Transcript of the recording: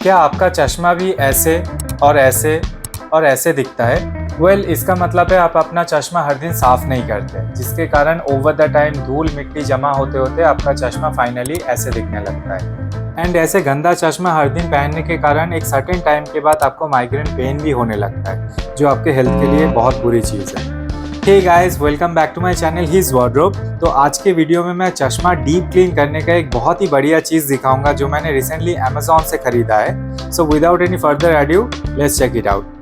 क्या आपका चश्मा भी ऐसे और ऐसे और ऐसे दिखता है? इसका मतलब है आप अपना चश्मा हर दिन साफ नहीं करते, जिसके कारण ओवर द टाइम धूल मिट्टी जमा होते होते आपका चश्मा फाइनली ऐसे दिखने लगता है। एंड ऐसे गंदा चश्मा हर दिन पहनने के कारण एक सर्टेन टाइम के बाद आपको माइग्रेन पेन भी होने लगता है, जो आपके हेल्थ के लिए बहुत बुरी चीज़ है। Hey guys, welcome back to my channel his wardrobe. तो आज के वीडियो में मैं चश्मा डीप क्लीन करने का एक बहुत ही बढ़िया चीज़ दिखाऊंगा जो मैंने रिसेंटली अमेजोन से खरीदा है। So without any further ado, let's check it out.